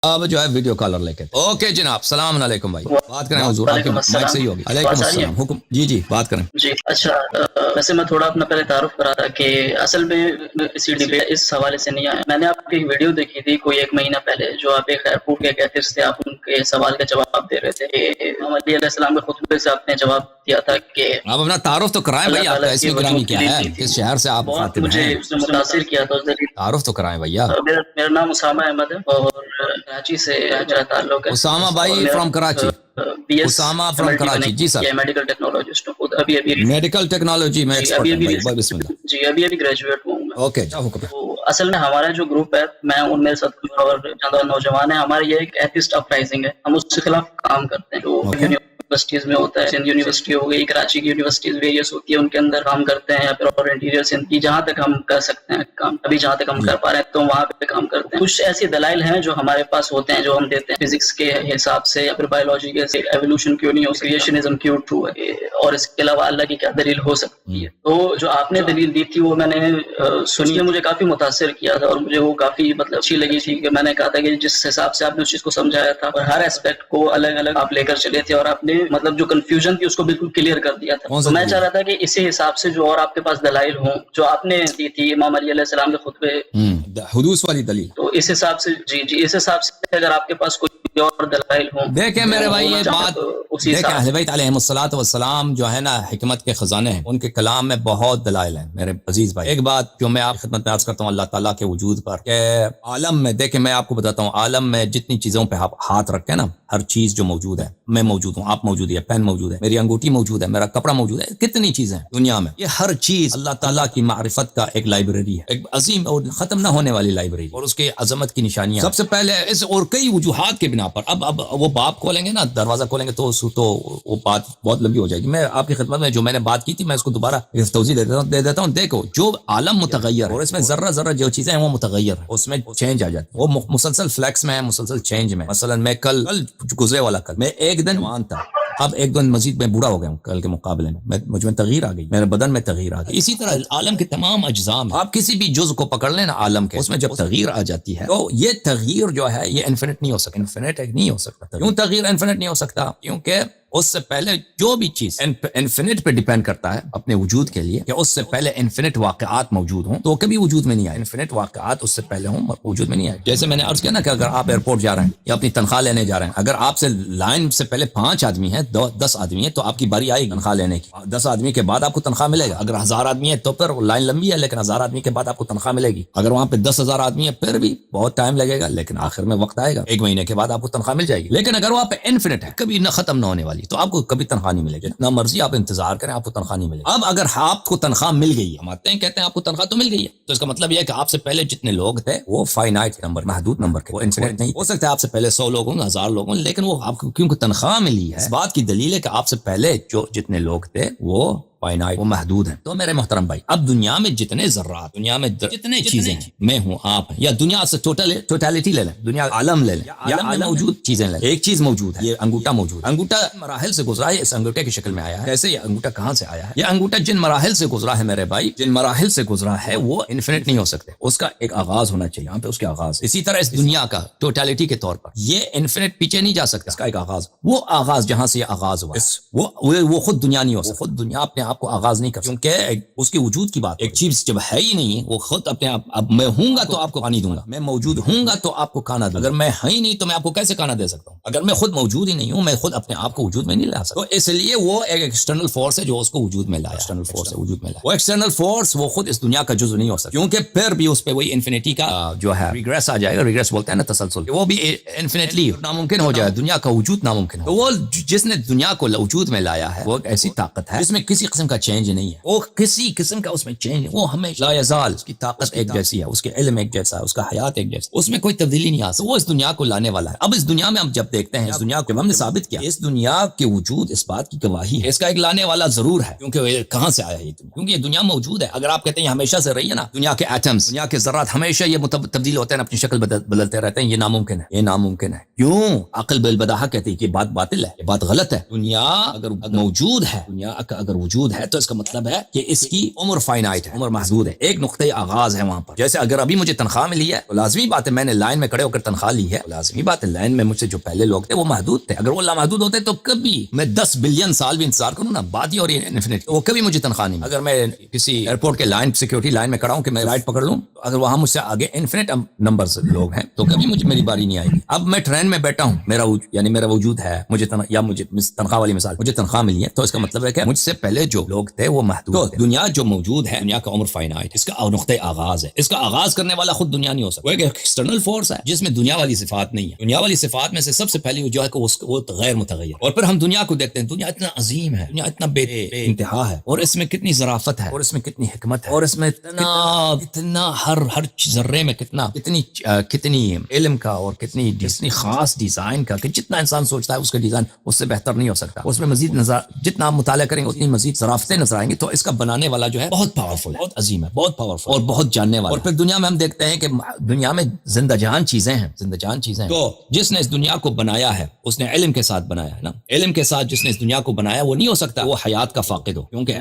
اب جو ہے ویڈیو کالر لے کے اوکے جناب السلام علیکم بھائی بات کریں حضور آپ کی مائک صحیح ہوگی علیکم السلام حکم جی بات کریں جی اچھا ویسے میں تھوڑا اپنا پہلے تعارف کرا تھا کہ اصل میں اسی ڈبیٹ اس حوالے سے نہیں آیا. میں نے آپ کی ایک ویڈیو دیکھی تھی کوئی 1 مہینہ پہلے جو آپ ایک خیرپور کے کہتے تھے آپ ان کے سوال کا جواب دے رہے تھے کہ محمد علیہ السلام کے خطبے سے آپ نے جواب دیا تھا کہ آپ اپنا تعارف تو کرائیں بھائی آپ کا اسم گرامی کیا ہے کس شہر سے آپ بہت مجھے اس نے متاثر کیا تھا تعارف تو کرائیں بھیا میرا نام اسامہ احمد ہے اور کراچی سے میرا تعلق ہے اسامہ بھائی فرام کراچی اسامہ فرام کراچی جی سر میڈیکل ٹیکنالوجسٹ ہوں ابھی میڈیکل ٹیکنالوجی میں ایکسپرٹ ہوں بھائی بسم اللہ جی ابھی گریجویٹ ہوں میں اوکے حکم ہے. تو اصل میں ہمارا جو گروپ ہے میں ان میں سب اور چند نوجوان ہیں ہمارے یہ ایک ایتھسٹ اپرائزنگ ہے ہم اس کے خلاف کام کرتے ہیں جو یونیورسٹیز میں ہوتا ہے سندھ یونیورسٹی ہو گئی کراچی کی یونیورسٹیز ویریس ہوتی ہے ان کے اندر کام کرتے ہیں یا پھر اور انٹیریئر سندھ کی جہاں تک ہم کر سکتے ہیں کام ابھی جہاں تک ہم کر پا رہے ہیں تو وہاں پہ کام کرتے ہیں. کچھ ایسے دلائل ہیں جو ہمارے پاس ہوتے ہیں جو ہم دیتے ہیں فزکس کے حساب سے یا پھر بایولوجی کے ایوولوشن کیوں نہیں ہو کریشنزم کیوں ٹرو ہے اور اس کے علاوہ اللہ کی کیا دلیل ہو سکتی ہے. تو جو آپ نے دلیل دی تھی وہ میں نے سنی ہے مجھے کافی متاثر کیا تھا اور مجھے وہ کافی اچھی لگی تھی کہ میں نے کہا تھا کہ جس حساب سے آپ نے اس چیز کو سمجھایا تھا اور ہر اسپیکٹ کو الگ الگ آپ لے کر چلے تھے اور آپ نے جو کنفیوژن تھی اس کو بالکل کلیئر کر دیا تھا. تو میں چاہ رہا تھا کہ اسی حساب سے جو اور آپ کے پاس دلائل ہوں جو آپ نے دی تھی امام علی علیہ السلام کے خطبے حدوث والی دلیل تو اس حساب سے جی اس حساب سے اگر آپ کے پاس کوئی اور دلائل ہوں دیکھیں میرے بھائی یہ بات دیکھیں اہل بیت علیہم الصلوۃ والسلام جو ہے نا حکمت کے خزانے ہیں ان کے کلام میں بہت دلائل ہیں میرے عزیز بھائی. ایک بات جو میں آپ کی خدمت میں عرض کرتا ہوں اللہ تعالیٰ کے وجود پر کہ عالم میں دیکھیں میں آپ کو بتاتا ہوں عالم میں جتنی چیزوں پہ ہاتھ رکھیں نا ہر چیز جو موجود ہے میں موجود ہوں آپ موجود ہے پین موجود ہے میری انگوٹھی موجود ہے میرا کپڑا موجود ہے کتنی چیزیں دنیا میں یہ ہر چیز اللہ تعالیٰ کی معرفت کا ایک لائبریری ہے ایک عظیم اور ختم نہ ہونے والی لائبریری اور اس کے عظمت کی نشانیاں سب سے پہلے اس اور کئی وجوہات کے بنا پر اب وہ باپ کھولیں گے نا دروازہ کھولیں گے تو وہ بات بہت لمبی ہو جائے گی. میں آپ کی خدمت میں جو میں نے بات کی تھی میں اس کو دوبارہ توضیح دے دیتا ہوں. دیکھو جو عالم متغیر ہے اور اس میں ذرہ جو چیزیں ہیں وہ متغیر ہے اس میں چینج آ جاتی ہے وہ مسلسل فلیکس میں ہے مسلسل چینج میں. مثلا میں کل گزرے والا کل میں ایک دن وہاں تھا اب ایک دن مزید میں بوڑھا ہو گیا ہوں کل کے مقابلے میں مجھ میں تغیر آ گئی میرے بدن میں تغیر آ گئی. اسی طرح عالم کے تمام اجزاء میں آپ کسی بھی جزء کو پکڑ لیں نا عالم کے اس میں جب تغیر آ جاتی ہے تو یہ تغیر جو ہے یہ انفینٹ نہیں ہو سکتا انفینٹ نہیں ہو سکتا. کیوں تغیر انفینٹ نہیں ہو سکتا کیونکہ اس سے پہلے جو بھی چیز انفینٹ پہ ڈیپینڈ کرتا ہے اپنے وجود کے لیے کہ اس سے پہلے انفینٹ واقعات موجود ہوں تو کبھی وجود میں نہیں آئے. انفینٹ واقعات اس سے پہلے ہوں وجود میں نہیں آئے. جیسے میں نے عرض کیا نا کہ اگر آپ ایئرپورٹ جا رہے ہیں یا اپنی تنخواہ لینے جا رہے ہیں اگر آپ سے لائن سے پہلے 5 آدمی ہیں 10 آدمی ہیں تو آپ کی باری آئے گی تنخواہ لینے کی. 10 آدمی کے بعد آپ کو تنخواہ ملے گا. اگر 1000 آدمی ہے تو پھر لائن لمبی ہے لیکن 1000 آدمی کے بعد آپ کو تنخواہ ملے گی. اگر وہاں پہ 10,000 آدمی ہے پھر بھی بہت ٹائم لگے گا لیکن آخر میں وقت آئے گا 1 مہینے کے بعد آپ کو تنخواہ مل جائے گی. لیکن اگر وہاں پہ انفینٹ ہے کبھی نہ ختم نہ ہونے والی تو آپ کو کبھی تنخواہ نہیں ملے گی. جتنا مرضی آپ انتظار کریں آپ کو تنخواہ نہیں ملے گی. اب اگر آپ کو تنخواہ مل گئی ہے ہم آتے ہیں کہتے ہیں آپ کو تنخواہ تو مل گئی ہے تو اس کا مطلب یہ ہے کہ آپ سے پہلے جتنے لوگ تھے وہ فائنائٹ نمبر محدود نمبر کے وہ انفینٹ نہیں ہو سکتے. آپ سے پہلے 100 لوگ ہوں 1000 لوگ ہوں لیکن وہ آپ کو کیونکہ تنخواہ ملی ہے اس بات کی دلیل ہے کہ آپ سے پہلے جو جتنے لوگ تھے وہ فائنائٹ وہ محدود ہیں. تو میرے محترم بھائی اب دنیا میں جتنے ذرات دنیا میں جتنے چیزیں میں ہوں آپ ہیں یا دنیا سے ٹوٹالٹی لے لیں دنیا عالم لے لیں یا عالم موجود چیزیں لیں ایک چیز موجود ہے یہ انگوٹھا موجود ہے. انگوٹھا مراحل سے گزرا ہے اس انگوٹھے کی شکل میں آیا ہے. کیسے یہ انگوٹھا کہاں سے آیا ہے یہ انگوٹھا جن مراحل سے گزرا ہے میرے بھائی جن مراحل سے گزرا ہے وہ انفینٹ نہیں ہو سکتے. اس کا ایک آغاز ہونا چاہیے یہاں پہ اس کے آغاز. اسی طرح اس دنیا کا ٹوٹالٹی کے طور پر یہ انفینٹ پیچھے نہیں جا سکتا. اس کا ایک آغاز وہ آغاز جہاں سے یہ آغاز ہوا وہ خود دنیا نہیں ہو سکتا. خود دنیا اپنے آپ کو آغاز نہیں کر کیونکہ اس کی وجود کی بات ایک چیز جب ہے ہی نہیں وہ خود اپنے آپ اب میں ہوں گا تو آپ کو پانی دوں گا میں موجود ہوں گا تو آپ کو کھانا دوں گا. اگر میں ہی نہیں تو میں آپ کو کیسے کھانا دے سکتا ہوں. اگر میں خود موجود ہی نہیں ہوں میں خود اپنے آپ کو وجود میں نہیں لا سکتا. تو اس لیے وہ ایک ایکسٹرنل فورس ہے جو اس کو وجود میں لایا. ایکسٹرنل فورس ہے وجود میں لایا. وہ ایکسٹرنل فورس وہ خود اس دنیا کا جزو نہیں ہو سکتا کیونکہ پھر بھی اس پہ وہی انفینٹی کا جو ہے ریگریس آ جائے گا. ریگریس بولتے ہیں نا تسلسل وہ بھی انفینٹلی ناممکن ہو جائے دنیا کا وجود ناممکن ہو. تو وہ جس نے دنیا کو وجود میں لایا ہے وہ ایک ایسی طاقت ہے جس میں کسی قسم کا چینج نہیں ہے. وہ کسی قسم کا اس میں چینج وہ ہمیشہ لا یزال اس کی طاقت ایک جیسی ہے اس کے علم ایک جیسا ہے اس کا حیات ایک جیسا اس میں کوئی تبدیلی نہیں آ سکتی. وہ اس دنیا کو لانے والا ہے. اب اس دنیا میں ہم جب دیکھتے ہیں اس دنیا کو ہم نے ثابت کیا اس دنیا کے وجود اس بات کی گواہی ہے اس کا ایک لانے والا ضرور ہے کیونکہ کہاں سے آیا یہ دنیا کیونکہ یہ دنیا موجود ہے. اگر آپ کہتے ہیں ہمیشہ سے رہی ہے نا دنیا کے ایٹمز دنیا کے ذرات ہمیشہ یہ تبدیل ہوتے ہیں اپنی شکل بدلتے رہتے ہیں یہ ناممکن ہے. یہ ناممکن ہے کیوں عقل بالبداہہ کہتی ہے کہ بات باطل ہے یہ بات غلط ہے. دنیا اگر موجود ہے دنیا کا اگر وجود موجود ہے تو اس کا مطلب ہے کہ اس کی عمر فائنائٹ ہے، عمر محدود ہے، ایک نقطۂ آغاز ہے وہاں پر. جیسے اگر ابھی مجھے تنخواہ ملی ہے تو لازمی بات ہے میں نے لائن میں کھڑے ہو کر تنخواہ لی ہے، لازمی بات ہے لائن میں مجھ سے جو پہلے لوگ تھے وہ محدود تھے. اگر وہ لامحدود ہوتے تو کبھی میں 10 بلین سال بھی انتظار کروں نا، بات ہی اور انفینٹ، وہ کبھی مجھے تنخواہ نہیں. اگر میں کسی ایئرپورٹ کے لائن سیکورٹی لائن میں کھڑا ہوں کہ میں فلائٹ پکڑ لوں، تو اگر وہاں مجھ سے آگے انفینٹ نمبر سے لوگ ہیں تو کبھی مجھے میری باری نہیں آئے گی. اب میں ٹرین میں بیٹھا ہوں، میرا وجود ہے، مجھے تنخواہ والی مثال، مجھے تنخواہ ملی ہے تو اس کا مطلب ہے کہ مجھ سے پہلے جو لوگ تھے وہ محدود تھے. دنیا جو موجود ہے، دنیا کا عمر فائنائٹ، اس کا نقطۂ آغاز ہے. اس کا آغاز کرنے والا خود دنیا نہیں ہو سکتا. وہ ایک ایکسٹرنل فورس ہے جس میں دنیا والی صفات نہیں ہے. دنیا والی صفات میں سے سب سے پہلی جو ہے کہ وہ غیر متغیر. اور پھر ہم دنیا کو دیکھتے ہیں، دنیا اتنا عظیم ہے، دنیا اتنا بے انتہا ہے، اور اس میں کتنی ظرافت ہے، اور اس میں کتنی حکمت ہے، اور اس میں اتنا ہر ذرے میں کتنی علم کا اور کتنی خاص ڈیزائن کا کہ جتنا انسان سوچتا ہے اس کا ڈیزائن اس سے بہتر نہیں ہو سکتا. اس میں مزید جتنا آپ مطالعہ کریں گے اتنی مزید ظرافتیں نظر آئیں گی. تو اس کا بنانے والا جو ہے بہت پاورفل ہے، بہت عظیم ہے، بہت پاورفل اور بہت جاننے والا. اور پھر دنیا میں ہم دیکھتے ہیں کہ دنیا میں زندہ جان چیزیں ہیں. تو جس نے اس دنیا کو بنایا ہے اس نے علم کے ساتھ بنایا ہے نا. علم کے ساتھ جس نے اس دنیا کو بنایا وہ نہیں ہو سکتا وہ حیات کا فاقد ہو، کیونکہ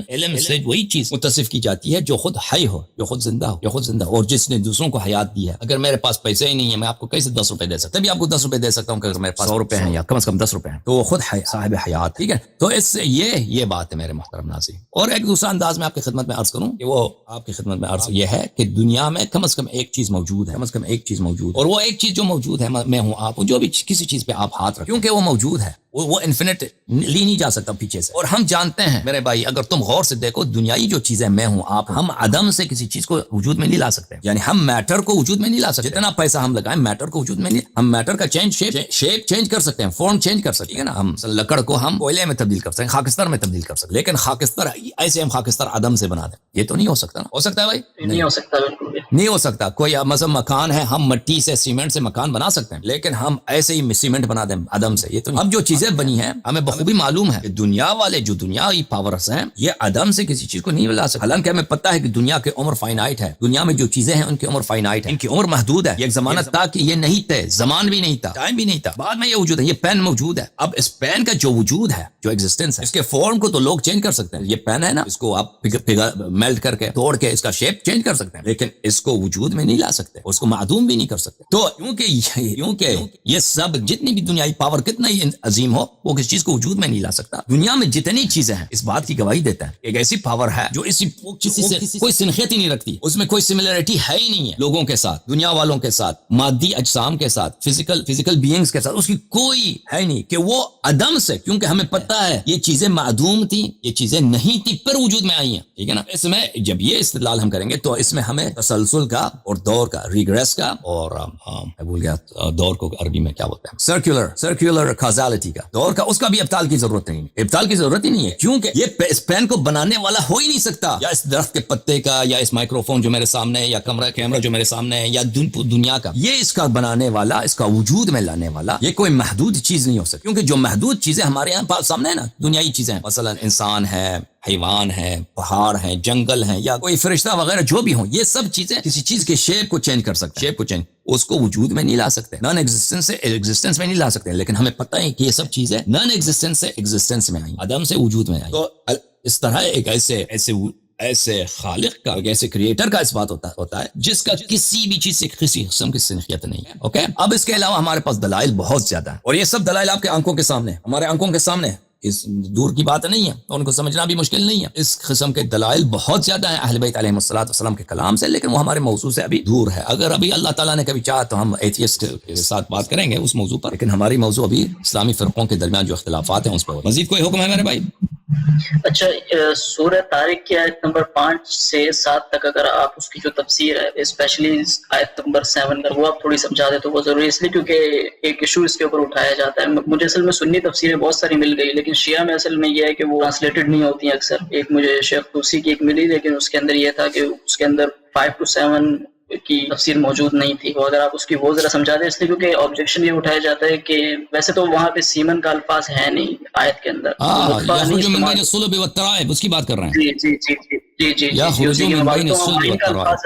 علم سے وہی چیز متصف کی جاتی ہے جو خود حی ہو، جو خود زندہ ہو، اور جس نے دوسروں کو حیات دی ہے. اگر میرے پاس پیسے ہی نہیں ہے میں آپ کو کیسے 10 روپے دے سکتا؟ تبھی آپ کو 10 روپے دے سکتا ہوں کہ اگر میرے پاس 100 روپے ہیں یا کم از کم 10 روپے ہیں تو وہ خود صاحب حیات. ٹھیک ہے، تو اس سے یہ بات ہے میرے محترم ناظرین. اور ایک دوسرا انداز میں آپ کی خدمت میں عرض کروں کہ وہ آپ کی خدمت میں عرض یہ ہے کہ دنیا میں کم از کم ایک چیز موجود ہے، اور وہ ایک چیز جو موجود ہے میں ہوں، آپ ہوں، جو بھی کسی چیز پہ آپ ہاتھ رکھیں، کیونکہ وہ موجود ہے، وہ انفینٹ لی نہیں جا سکتا پیچھے سے. اور ہم جانتے ہیں میرے بھائی، اگر تم غور سے دیکھو دنیائی جو چیزیں میں ہوں آپ، ہم عدم سے کسی چیز کو وجود میں نہیں لا سکتے. یعنی ہم میٹر کو وجود میں نہیں لا سکتے. جتنا پیسہ ہم لگائیں میٹر کو وجود میں نہیں، ہم میٹر کا شیپ چینج کر سکتے ہیں، فارم چینج کر سکتے ہیں نا. ہم لکڑ کو ہم کوئلے میں تبدیل کر سکتے ہیں، خاکستر میں تبدیل کر سکتے ہیں، لیکن خاکستر ایسے ہم خاکستر عدم سے بنا دیں، یہ تو نہیں ہو سکتا نا. ہو سکتا ہے بھائی؟ نہیں ہو سکتا، بالکل نہیں ہو سکتا. کوئی مثلا مکان ہے، ہم مٹی سے سیمنٹ سے مکان بنا سکتے ہیں، لیکن ہم ایسے ہی سیمنٹ بنا دیں عدم سے، یہ تو اب جو چیزیں بنی ہیں ہمیں بخوبی معلوم ہے کہ دنیا والے جو دنیائی پاورز ہیں یہ عدم سے کسی چیز کو نہیں لا سکتے. حالانکہ ہمیں پتہ ہے کہ دنیا کی عمر فائنائٹ ہے، دنیا میں جو چیزیں ہیں ان کی عمر فائنائٹ ہے، ان کی عمر محدود ہے. یہ ایک زمانہ تھا کہ یہ نہیں تھے، زمان بھی نہیں تھا، ٹائم بھی نہیں تھا، بعد میں یہ وجود ہے. یہ پین موجود ہے. اب اس پین کا جو وجود ہے، جو ایگزسٹنس ہے، اس کے فارم کو تو لوگ چینج کر سکتے ہیں. یہ پین ہے نا، اس کو آپ میلٹ کر کے توڑ کے اس کا شیپ چینج کر سکتے ہیں، لیکن اس کو وجود میں نہیں لا سکتے، اس کو معدوم بھی نہیں کر سکتے. تو کیونکہ یہ سب جتنی بھی دنیائی پاور کتنا ہی عظیم ہو وہ کسی چیز کو وجود میں نہیں لا سکتا. دنیا میں جتنی چیزیں ہیں اس بات کی گواہی دیتا ہے. ایک ایسی پاور ہے جو کسی سے کوئی سنخیت ہی نہیں رکھتی، اس میں کوئی سملیرٹی ہے ہی نہیں ہے لوگوں کے ساتھ، دنیا والوں کے ساتھ، مادی اجسام کے ساتھ، فزیکل بینگز کے ساتھ، اس کی کوئی ہے نہیں کہ وہ عدم سے، کیونکہ ہمیں پتہ ہے یہ چیزیں معدوم تھیں، یہ چیزیں نہیں تھی پر وجود میں آئی ہیں. ٹھیک ہے نا. اس میں جب یہ استدلال ہم کریں گے تو اس میں ہمیں تسلسل کا اور دور کا، ریگریس کا، اور بھول گیا دور کو عربی میں کیا بولتے ہیں، سرکولر کازالٹی کا، دور کا، اس کا بھی ابطال کی ضرورت نہیں ہے. ابطال کی ضرورت ہی نہیں ہے، کیونکہ یہ اس پین کو بنانے والا ہو ہی نہیں سکتا، یا اس درخت کے پتے کا، یا اس مائکرو فون جو میرے سامنے ہے، یا کیمرہ جو میرے سامنے ہے، یا دنیا کا. یہ اس کا بنانے والا، اس کا وجود میں لانے والا یہ کوئی محدود چیز نہیں ہو سکتی. کیونکہ جو محدود چیزیں ہمارے یہاں سامنے ہے نا، دنیائی چیزیں، مثلا انسان ہے، حیوان ہے، پہاڑ ہیں، جنگل ہیں، یا کوئی فرشتہ وغیرہ جو بھی ہوں، یہ سب چیزیں کسی چیز کے شیپ کو چینج کر سکتے ہیں، اس کو وجود میں نہیں لا سکتے، نان ایگزسٹنس سے ایگزسٹنس میں نہیں لا سکتے. لیکن ہمیں پتہ ہے کہ یہ سب چیزیں نان ایگزسٹنس سے ایگزسٹنس میں آئیں، عدم سے وجود میں آئیں. تو اس طرح ایک ایسے خالق کا، ایسے کریٹر کا اس بات ہوتا ہے جس کا کسی بھی چیز سے کسی قسم کی سنخیت نہیں ہے. اوکے، اب اس کے علاوہ ہمارے پاس دلائل بہت زیادہ ہیں، اور یہ سب دلائل آپ کے آنکھوں کے سامنے، ہمارے آنکھوں کے سامنے، اس دور کی بات نہیں ہے، تو ان کو سمجھنا بھی مشکل نہیں ہے. اس قسم کے دلائل بہت زیادہ ہیں اہل بیت علیہ السلام کے کلام سے، لیکن وہ ہمارے موضوع سے ابھی دور ہے. اگر ابھی اللہ تعالیٰ نے کبھی چاہا تو ہم ایتھیسٹ کے ساتھ بات کریں گے اس موضوع پر، لیکن ہماری موضوع ابھی اسلامی فرقوں کے درمیان جو اختلافات ہیں اس پر. مزید کوئی حکم ہے میرے بھائی؟ اچھا، سورہ طارق کی آیت نمبر 5 سے 7 تک اگر آپ اس کی جو تفسیر ہے، اسپیشلی آیت نمبر 7 کا، وہ آپ تھوڑی سمجھا دیں تو وہ ضروری ہے، اس لیے کیونکہ ایک ایشو اس کے اوپر اٹھایا جاتا ہے. مجھے اصل میں سنی تفسیریں بہت ساری مل گئی، لیکن شیعہ میں اصل میں یہ ہے کہ وہ ٹرانسلیٹڈ نہیں ہوتی ہیں اکثر. ایک مجھے شیخ توسی کی ایک ملی، لیکن اس کے اندر یہ تھا کہ اس کے اندر 5 to 7 کی تفسیر موجود نہیں تھی. وہ اگر آپ اس کی وہ ذرا سمجھا دیں، اس لیے کیونکہ آبجیکشن یہ اٹھایا جاتا ہے کہ ویسے تو وہاں پہ سیمن کا الفاظ ہے نہیں آیت کے اندر، الصلب والترائب، اس کی بات کر رہے ہیں. جی. الفاظ